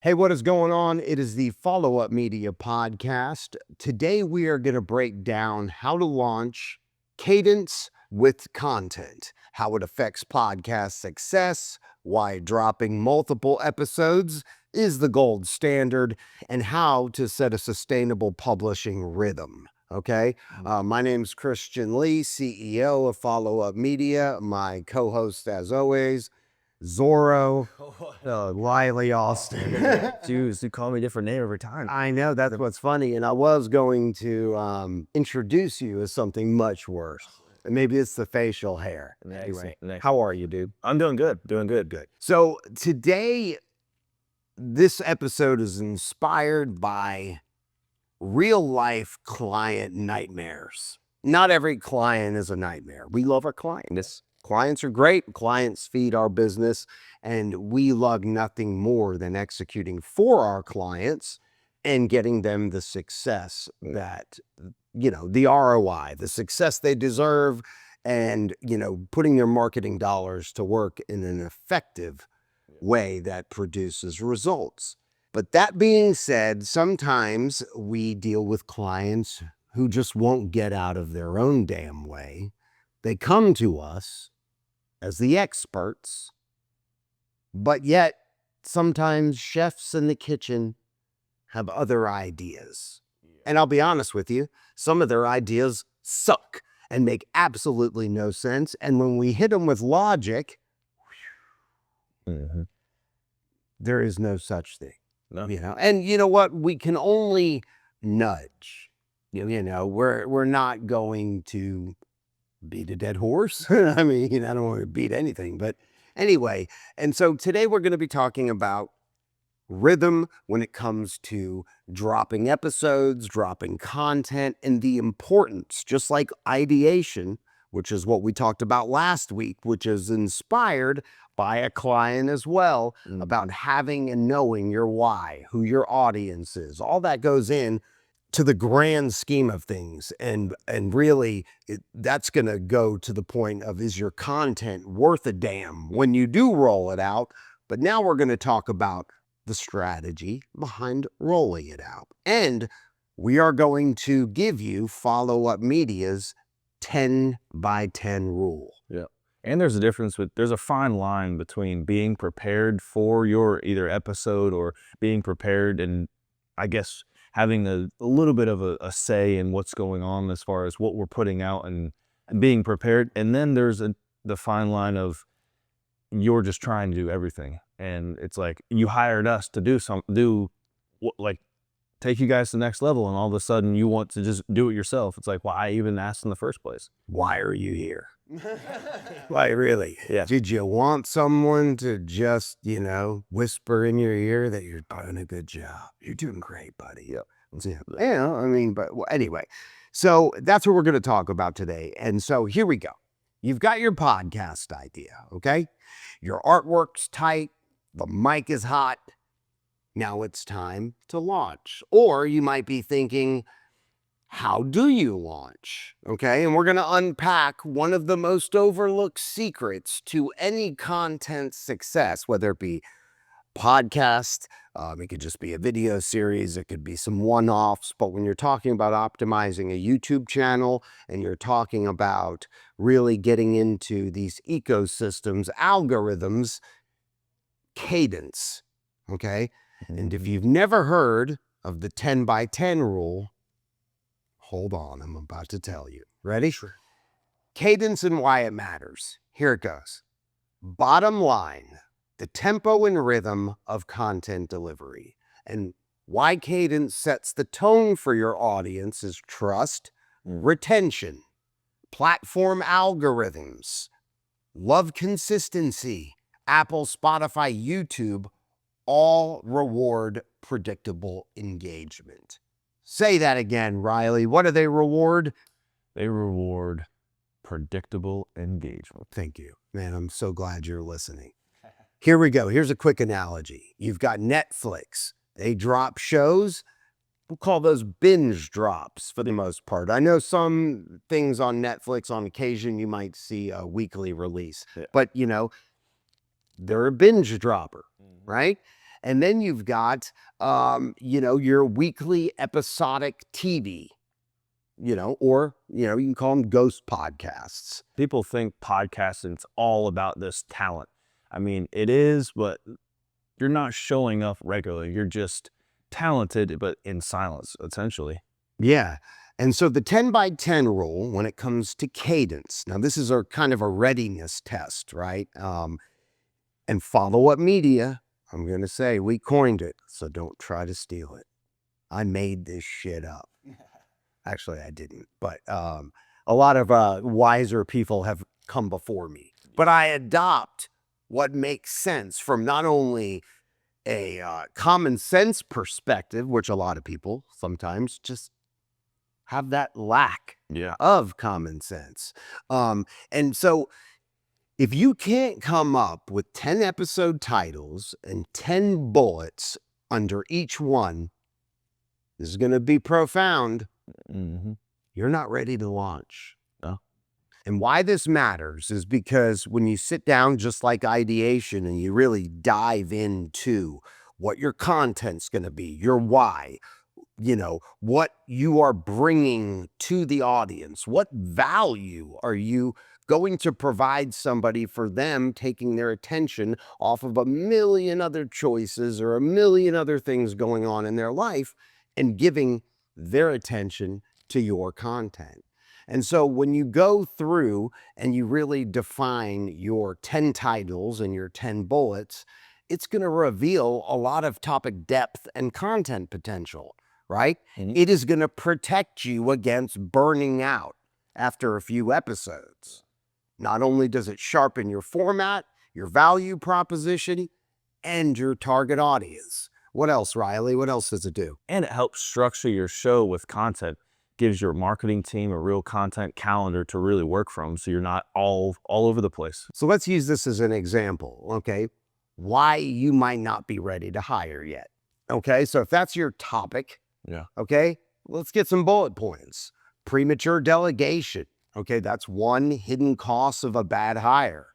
Hey, what is going on? It is the Follow Up Media Podcast. Today we are going to break down how to launch Cadence with content, how it affects podcast success, why dropping multiple episodes is the gold standard, and how to set a sustainable publishing rhythm. Okay. My name's Khristian Lee, CEO of Follow Up Media. My co-host, as always, Zorro, Ryley, Alston. You call me a different name every time. I know, that's what's funny. And I was going to introduce you as something much worse. Maybe it's the facial hair. Anyway, how are you, dude? I'm doing good. Good. So today, this episode is inspired by real life client nightmares. Not every client is a nightmare. We love our clients. Clients are great. Clients feed our business, and we love nothing more than executing for our clients and getting them the success that, the ROI, the success they deserve, and, putting their marketing dollars to work in an effective way that produces results. But that being said, sometimes we deal with clients who just won't get out of their own damn way. They come to us as the experts, but yet sometimes chefs in the kitchen have other ideas. And I'll be honest with you, some of their ideas suck and make absolutely no sense. And when we hit them with logic, there is no such thing. No. And you know what? We can only nudge. We're not going to beat a dead horse. I mean, I don't want to beat anything, but anyway. And so today we're going to be talking about rhythm when it comes to dropping episodes, dropping content, and the importance, just like ideation, which is what we talked about last week, which is inspired by a client as well, about having and knowing your why, who your audience is. All that goes in to the grand scheme of things. And really, that's going to go to the point of, is your content worth a damn when you do roll it out? But now we're going to talk about the strategy behind rolling it out. And we are going to give you Follow Up Media's 10 by 10 rule. Yeah. And there's a fine line between being prepared for your either episode or being prepared and, I guess, having a little bit of a say in what's going on as far as what we're putting out and being prepared. And then there's the fine line of you're just trying to do everything. And it's like, you hired us to take you guys to the next level, and all of a sudden you want to just do it yourself. It's like, why even ask in the first place? Why are you here? Why, really? Yeah. Did you want someone to just, whisper in your ear that you're doing a good job? You're doing great, buddy. Yep. But anyway, so that's what we're going to talk about today. And so here we go. You've got your podcast idea, okay? Your artwork's tight. The mic is hot. Now it's time to launch. Or you might be thinking, how do you launch? Okay, and we're going to unpack one of the most overlooked secrets to any content success, whether it be podcast, it could just be a video series, it could be some one-offs. But when you're talking about optimizing a YouTube channel and you're talking about really getting into these ecosystems, algorithms, cadence, okay? And if you've never heard of the 10 by 10 rule, hold on, I'm about to tell you. Ready? Sure. Cadence and why it matters. Here it goes. Bottom line, the tempo and rhythm of content delivery. And why cadence sets the tone for your audience is trust, retention, platform algorithms, love consistency, Apple, Spotify, YouTube, all reward predictable engagement. Say that again, Ryley. What do they reward? They reward predictable engagement. Thank you. Man, I'm so glad you're listening. Here we go. Here's a quick analogy. You've got Netflix. They drop shows. We'll call those binge drops for the most part. I know some things on Netflix, on occasion, you might see a weekly release. But, they're a binge dropper, right? And then you've got, your weekly episodic TV, or, you can call them ghost podcasts. People think podcasting's all about this talent. I mean, it is, but you're not showing up regularly. You're just talented, but in silence, essentially. Yeah. And so the 10 by 10 rule, when it comes to cadence, now this is kind of a readiness test, right? And follow-up media, I'm going to say we coined it, so don't try to steal it. I made this shit up. Actually, I didn't, but a lot of wiser people have come before me. But I adopt what makes sense from not only a common sense perspective, which a lot of people sometimes just have that lack of common sense. And so if you can't come up with 10 episode titles and 10 bullets under each one, this is going to be profound. You're not ready to launch. No. And why this matters is because when you sit down, just like ideation, and you really dive into what your content's going to be, your why, what you are bringing to the audience, what value are you going to provide somebody for them taking their attention off of a million other choices or a million other things going on in their life and giving their attention to your content. And so when you go through and you really define your 10 titles and your 10 bullets, it's going to reveal a lot of topic depth and content potential, right? It is going to protect you against burning out after a few episodes. Not only does it sharpen your format, your value proposition, and your target audience. What else, Ryley? What else does it do? And it helps structure your show with content. Gives your marketing team a real content calendar to really work from, so you're not all over the place. So let's use this as an example, okay? Why you might not be ready to hire yet. Okay, so if that's your topic, okay, let's get some bullet points. Premature delegation. Okay, that's one hidden cost of a bad hire.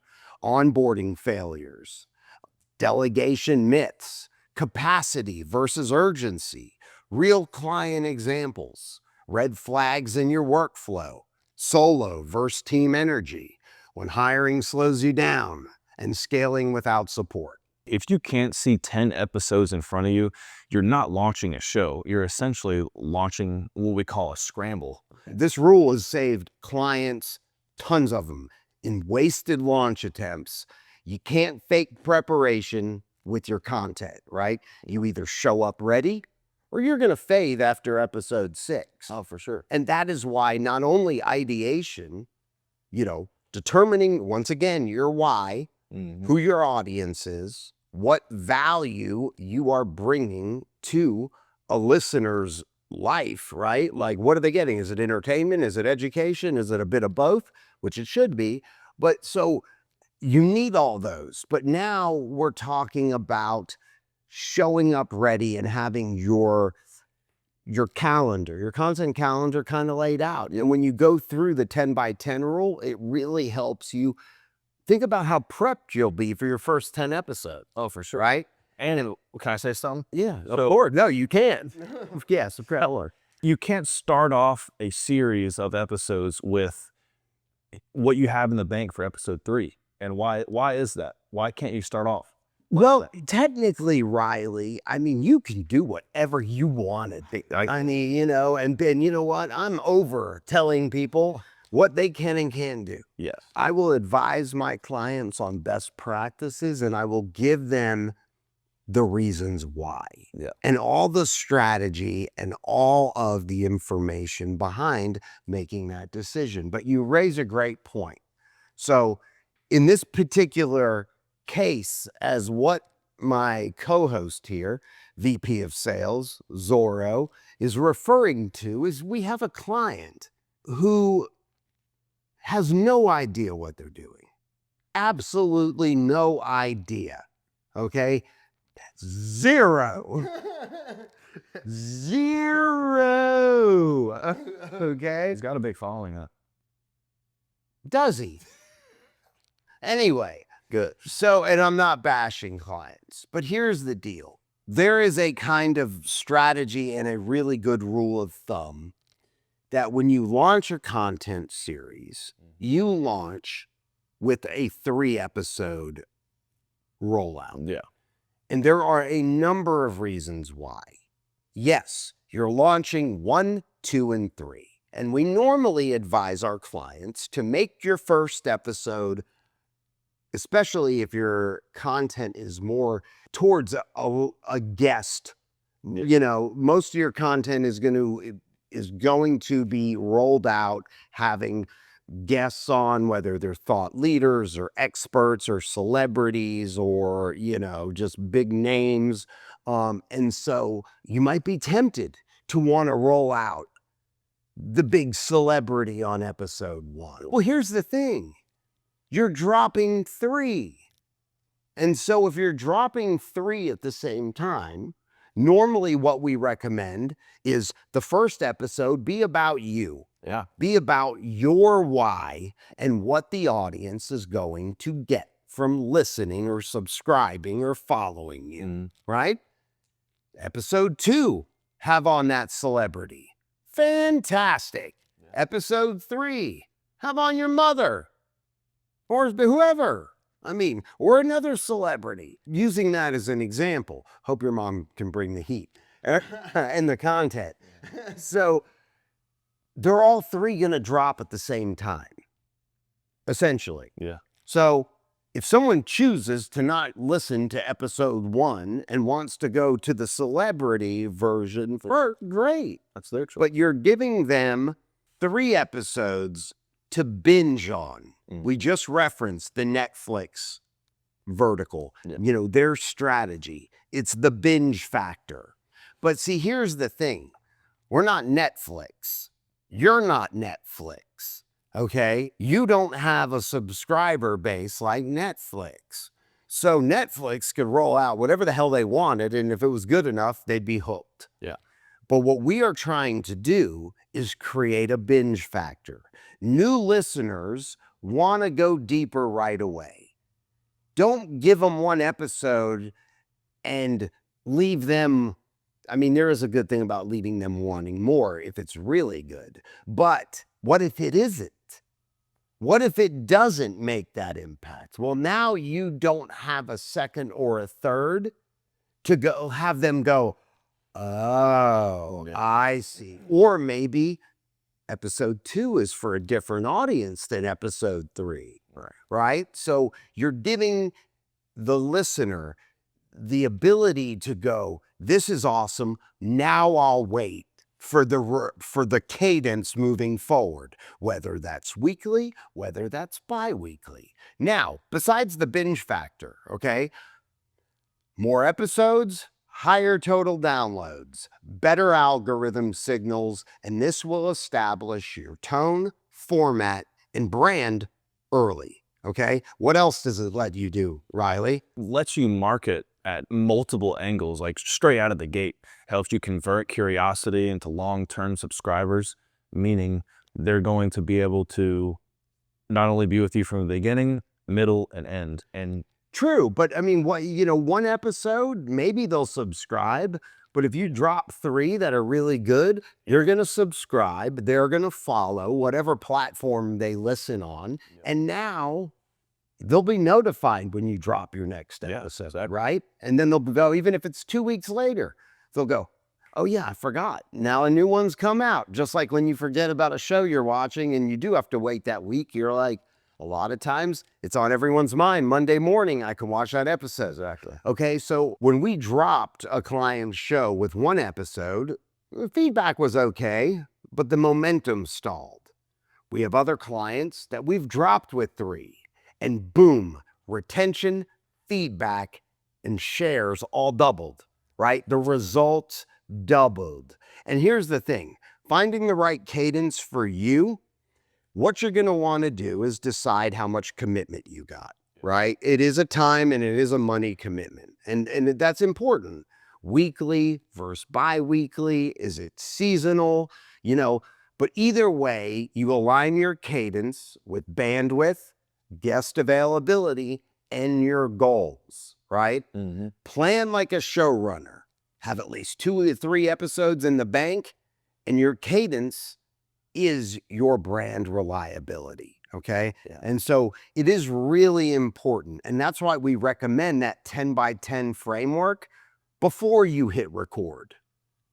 Onboarding failures. Delegation myths. Capacity versus urgency. Real client examples. Red flags in your workflow. Solo versus team energy. When hiring slows you down. And scaling without support. If you can't see 10 episodes in front of you, you're not launching a show. You're essentially launching what we call a scramble. This rule has saved clients, tons of them, in wasted launch attempts. You can't fake preparation with your content, right? You either show up ready or you're going to fade after episode 6. Oh, for sure. And that is why not only ideation, determining, once again, your why, who your audience is, what value you are bringing to a listener's life, right? Like, what are they getting? Is it entertainment? Is it education? Is it a bit of both? Which it should be. But so you need all those. But now we're talking about showing up ready and having your calendar, your content calendar kind of laid out. And when you go through the 10 by 10 rule, it really helps you think about how prepped you'll be for your first 10 episodes. Oh, for sure. Right? And can I say something? Yeah, of course. No, you can. Yes, a preller. You can't start off a series of episodes with what you have in the bank for episode 3. And why is that? Why can't you start off? Well, technically, Ryley, I mean, you can do whatever you wanted. I mean, and Ben, you know what? I'm over telling people what they can and can't do. Yes. I will advise my clients on best practices and I will give them the reasons why. Yeah. And all the strategy and all of the information behind making that decision. But you raise a great point. So in this particular case, as what my co-host here, VP of Sales, Zorro, is referring to, is we have a client who has no idea what they're doing. Absolutely no idea. Okay? Zero. Zero. Okay? He's got a big following, huh? Does he? Anyway. Good. So, and I'm not bashing clients, but here's the deal. there is a kind of strategy and a really good rule of thumb that when you launch a content series, you launch with a 3-episode rollout. Yeah. And there are a number of reasons why. Yes, you're launching 1, 2, and 3. And we normally advise our clients to make your first episode, especially if your content is more towards a guest. Yeah. You know, most of your content is going to be rolled out having guests on, whether they're thought leaders or experts or celebrities or, you know, just big names. And so you might be tempted to want to roll out the big celebrity on episode 1. Well, here's the thing. You're dropping 3. And so if you're dropping 3 at the same time, normally what we recommend is the first episode be about you. Yeah. Be about your why and what the audience is going to get from listening or subscribing or following you, right? Episode 2, have on that celebrity. Fantastic. Yeah. Episode 3, have on your mother or whoever. I mean, or another celebrity. Using that as an example. Hope your mom can bring the heat and the content. So they're all 3 going to drop at the same time, essentially. Yeah. So if someone chooses to not listen to episode 1 and wants to go to the celebrity version, great. That's their choice. But you're giving them 3 episodes to binge on. We just referenced the Netflix vertical, you know, their strategy. It's the binge factor. But see, here's the thing. We're not Netflix. You're not Netflix, okay? You don't have a subscriber base like Netflix. So Netflix could roll out whatever the hell they wanted, and if it was good enough, they'd be hooked. Yeah. But what we are trying to do is create a binge factor. New listeners want to go deeper right away. Don't give them 1 episode and leave them. I mean, there is a good thing about leaving them wanting more if it's really good. But what if it isn't? What if it doesn't make that impact? Well, now you don't have a second or a third to go have them go, oh, yeah. I see. Or maybe episode 2 is for a different audience than episode 3, right? So you're giving the listener the ability to go, this is awesome. Now I'll wait for the cadence moving forward, whether that's weekly, whether that's bi-weekly. Now, besides the binge factor, okay, more episodes, higher total downloads, better algorithm signals, and this will establish your tone, format, and brand early, okay? What else does it let you do, Ryley? Lets you market at multiple angles, like straight out of the gate. Helps you convert curiosity into long-term subscribers, meaning they're going to be able to not only be with you from the beginning, middle, and end. And true, but I mean, what, you know, 1 episode, maybe they'll subscribe, but if you drop 3 that are really good, you're going to subscribe, they're going to follow whatever platform they listen on, and now they'll be notified when you drop your next episode, right? And then they'll go, even if it's 2 weeks later, they'll go, oh yeah, I forgot. Now a new one's come out. Just like when you forget about a show you're watching and you do have to wait that week, you're like, a lot of times it's on everyone's mind. Monday morning, I can watch that episode. Exactly. Okay, so when we dropped a client's show with 1 episode, the feedback was okay, but the momentum stalled. We have other clients that we've dropped with 3, and boom, retention, feedback, and shares all doubled, right? The results doubled. And here's the thing, finding the right cadence for you, what you're going to want to do is decide how much commitment you got, right? It is a time and it is a money commitment. And that's important. Weekly versus bi-weekly. Is it seasonal? You know, but either way, you align your cadence with bandwidth, guest availability, and your goals, right? Plan like a showrunner. Have at least 2 to 3 episodes in the bank, and your cadence is your brand reliability, okay? Yeah. And so it is really important, and that's why we recommend that 10 by 10 framework before you hit record.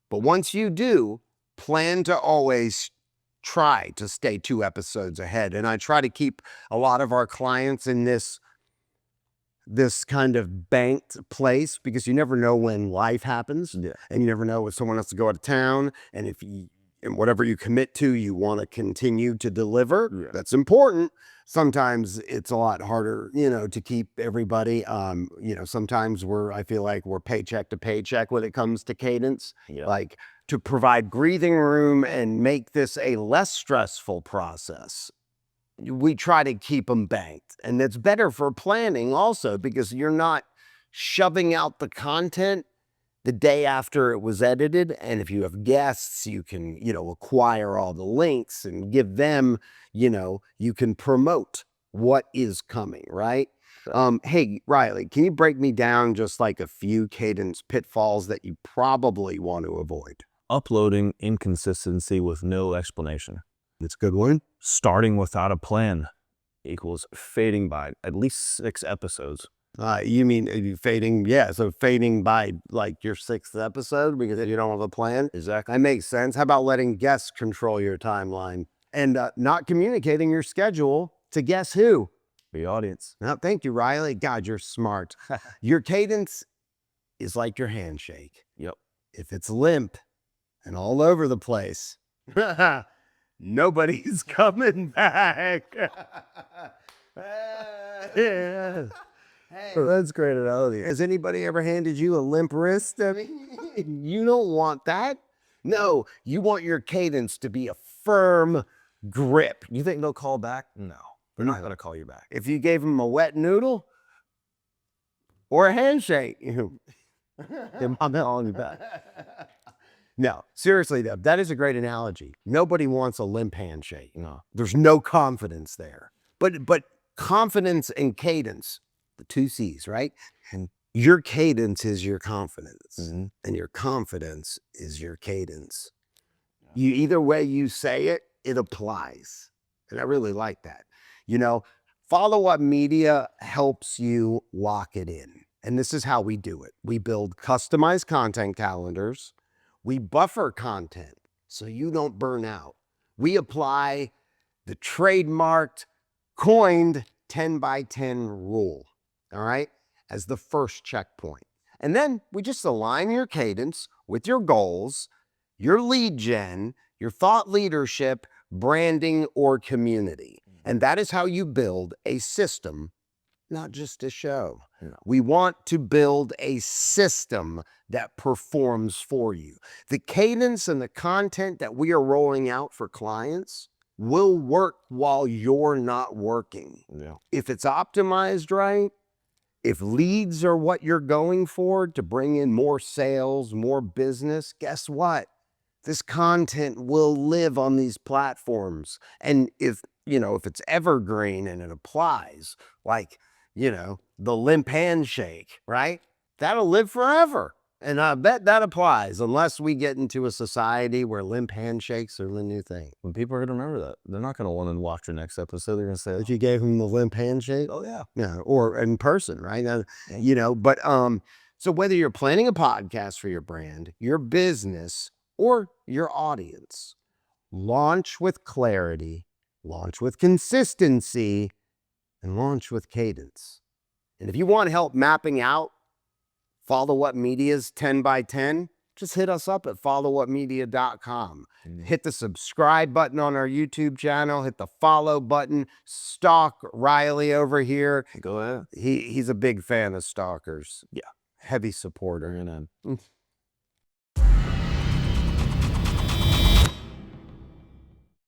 But once you do, plan to always try to stay 2 episodes ahead. And I try to keep a lot of our clients in this kind of banked place, because you never know when life happens. Yeah. And you never know if someone has to go out of town, and if you, and whatever you commit to, you want to continue to deliver. Yeah. That's important. Sometimes it's a lot harder, to keep everybody. Sometimes I feel like we're paycheck to paycheck when it comes to cadence. Yeah. Like, to provide breathing room and make this a less stressful process, we try to keep them banked. And it's better for planning also, because you're not shoving out the content the day after it was edited. And if you have guests, you can, acquire all the links and give them, you can promote what is coming, right? Hey, Ryley, can you break me down just like a few cadence pitfalls that you probably want to avoid? Uploading inconsistency with no explanation. That's a good one. Starting without a plan equals fading by at least 6 episodes. You mean fading? Yeah, so fading by like your 6th episode because you don't have a plan? Exactly. That makes sense. How about letting guests control your timeline and not communicating your schedule to guess who? The audience. No, thank you, Ryley. God, you're smart. Your cadence is like your handshake. Yep. If it's limp and all over the place, nobody's coming back. Yeah. Hey, That's great analogy. has anybody ever handed you a limp wrist? I mean, you don't want that. No, you want your cadence to be a firm grip. You think they'll call back? No, they're not going to call you back. If you gave them a wet noodle or a handshake, They're not calling you back. No, seriously though, that is a great analogy. Nobody wants a limp handshake. No. There's no confidence there. But confidence and cadence, the 2 C's, right? And your cadence is your confidence, and your confidence is your cadence. You, either way you say it, it applies. And I really like that. Follow-up media helps you lock it in. And this is how we do it. We build customized content calendars. We buffer content so you don't burn out. We apply the trademarked, coined 10 by 10 rule, all right, as the first checkpoint. And then we just align your cadence with your goals, your lead gen, your thought leadership, branding, or community. And that is how you build a system, not just a show. No. We want to build a system that performs for you. The cadence and the content that we are rolling out for clients will work while you're not working. Yeah. If it's optimized right, if leads are what you're going for to bring in more sales, more business, guess what? This content will live on these platforms. And if it's evergreen and it applies, like, the limp handshake, right? That'll live forever. And I bet that applies, unless we get into a society where limp handshakes are the new thing. When people are going to remember that, they're not going to want to watch your next episode. They're going to say, That you gave him the limp handshake? oh, yeah. Yeah, or in person, right? So whether you're planning a podcast for your brand, your business, or your audience, launch with clarity, launch with consistency, and launch with cadence. And if you want help mapping out Follow-Up Media's 10 by 10, just hit us up at followupmedia.com. Hit the subscribe button on our YouTube channel, hit the follow button, stalk Ryley over here. Go ahead. He's a big fan of stalkers. Yeah. Heavy supporter. And